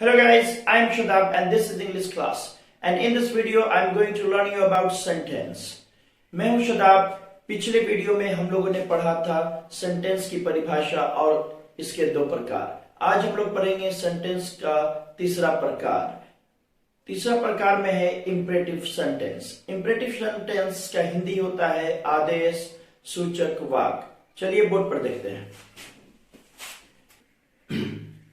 Hello guys, I am Shadab and this is English class. And in this video I am going to learn you about sentence. मैं हूं शदाब। पिछले video में हम लोगों ने पढ़ा था सेंटेंस की परिभाषा और इसके दो प्रकार। आज हम लोग पढ़ेंगे सेंटेंस का तीसरा प्रकार। तीसरा प्रकार में है इंपरेटिव सेंटेंस। इंपरेटिव सेंटेंस का हिंदी होता है आदेश सूचक वाक्य। चलिए बोर्ड पर देखते हैं।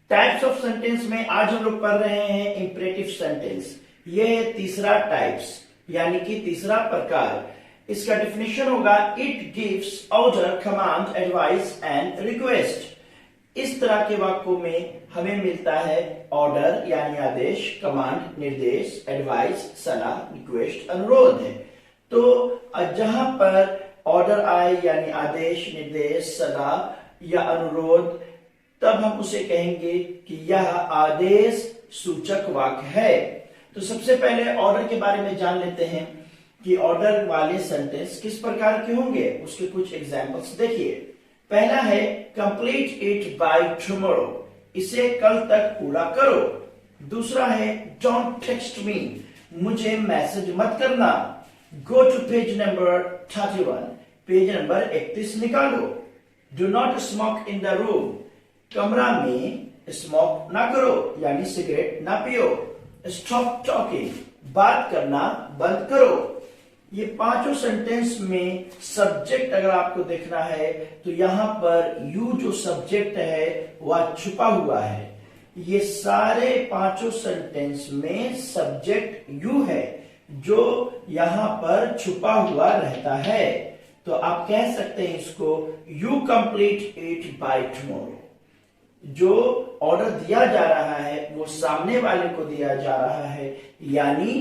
टाइप्स ऑफ सेंटेंस में आज हम लोग पढ़ रहे हैं इंपरेटिव सेंटेंस। ये है तीसरा टाइप्स यानी कि तीसरा प्रकार। इसका डेफिनेशन होगा it gives order, command, advice and request. इस तरह के वाक्यों में हमें मिलता है ऑर्डर यानी आदेश, कमांड निर्देश, एडवाइस सलाह, रिक्वेस्ट अनुरोध है। तो जहां पर ऑर्डर आए यानी आदेश, निर्देश, सलाह या अनुरोध, तब हम उसे कहेंगे कि यह आदेश सूचक वाक्य है। तो सबसे पहले ऑर्डर के बारे में जान लेते हैं कि ऑर्डर वाले सेंटेंस किस प्रकार के होंगे। उसके कुछ एग्जांपल्स देखिए। पहला है कंप्लीट इट बाय टुमारो, इसे कल तक पूरा करो। दूसरा है डोंट टेक्स्ट मी, मुझे मैसेज मत करना। Go to page number 31, page number 31 निकालो। Do not smoke in the room, कमरा में स्मोक ना करो यानी सिगरेट ना पियो। स्टॉप टॉकिंग, बात करना बंद करो। ये पांचों सेंटेंस में सब्जेक्ट अगर आपको देखना है तो यहां पर यू जो सब्जेक्ट है वह छुपा हुआ है। ये सारे पांचों सेंटेंस में सब्जेक्ट यू है जो यहां पर छुपा हुआ रहता है। तो आप कह सकते हैं इसको you complete it by tomorrow. जो ऑर्डर दिया जा रहा है वो सामने वाले को दिया जा रहा है यानी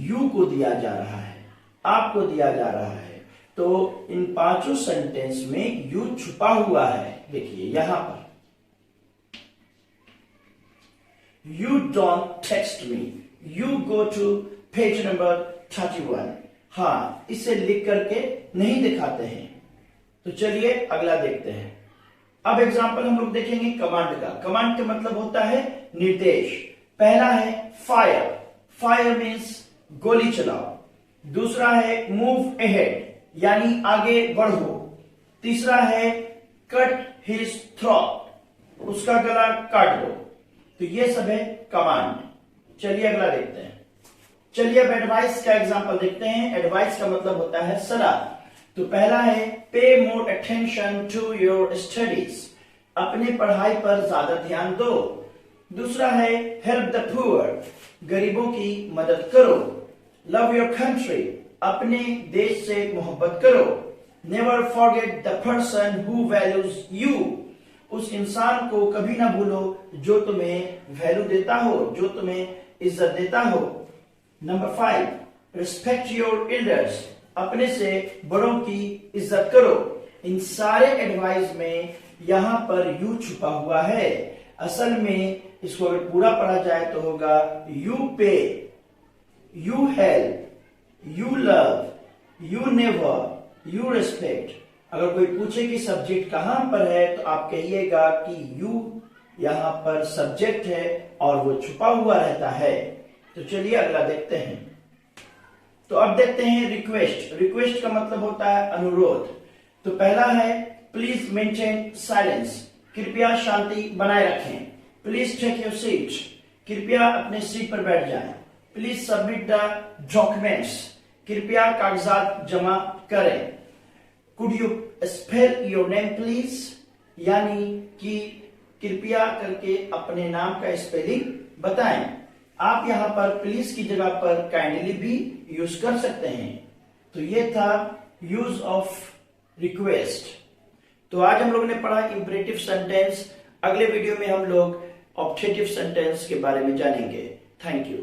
यू को दिया जा रहा है, आपको दिया जा रहा है। तो इन पांचों सेंटेंस में यू छुपा हुआ है। देखिए यहां पर you don't text me, you go to page number 31। हाँ, इसे लिख करके नहीं दिखाते हैं। तो चलिए अगला देखते हैं। अब एग्जाम्पल हम लोग देखेंगे कमांड का। कमांड का मतलब होता है निर्देश। पहला है फायर, फायर मीन्स गोली चलाओ। दूसरा है मूव अहेड यानी आगे बढ़ो। तीसरा है कट हिज थ्रोट, उसका गला काट दो। तो ये सब है कमांड। चलिए अगला देखते हैं। चलिए अब एडवाइस का एग्जाम्पल देखते हैं। एडवाइस का मतलब होता है सलाह। तो पहला है pay more attention to your studies, अपने पढ़ाई पर ज्यादा ध्यान दो। दूसरा है हेल्प द पुअर, गरीबों की मदद करो। लव योर कंट्री, अपने देश से मोहब्बत करो। Never forget the person who values you, उस इंसान को कभी ना भूलो जो तुम्हें वैल्यू देता हो, जो तुम्हें इज्जत देता हो। नंबर 5 रिस्पेक्ट योर एल्डर्स, अपने से बड़ों की इज्जत करो। इन सारे एडवाइस में यहां पर यू छुपा हुआ है। असल में इसको अगर पूरा पढ़ा जाए तो होगा यू पे, you help, you love, you never, you respect. अगर कोई पूछे कि सब्जेक्ट कहां पर है तो आप कहिएगा कि यू यहां पर सब्जेक्ट है और वो छुपा हुआ रहता है। तो चलिए अगला देखते हैं। तो अब देखते हैं रिक्वेस्ट। रिक्वेस्ट का मतलब होता है अनुरोध। तो पहला है प्लीज मेंटेन साइलेंस, कृपया शांति बनाए रखें। प्लीज टेक योर सीट, कृपया अपने सीट पर बैठ जाएं। प्लीज सबमिट द डॉक्यूमेंट्स, कृपया कागजात जमा करें। Could you spell your name please, यानी कि कृपया करके अपने नाम का स्पेलिंग बताएं। आप यहां पर प्लीज की जगह पर काइंडली भी यूज कर सकते हैं। तो ये था यूज ऑफ रिक्वेस्ट। तो आज हम लोगों ने पढ़ा इंपरेटिव सेंटेंस। अगले वीडियो में हम लोग ऑब्जेक्टिव सेंटेंस के बारे में जानेंगे। Thank you.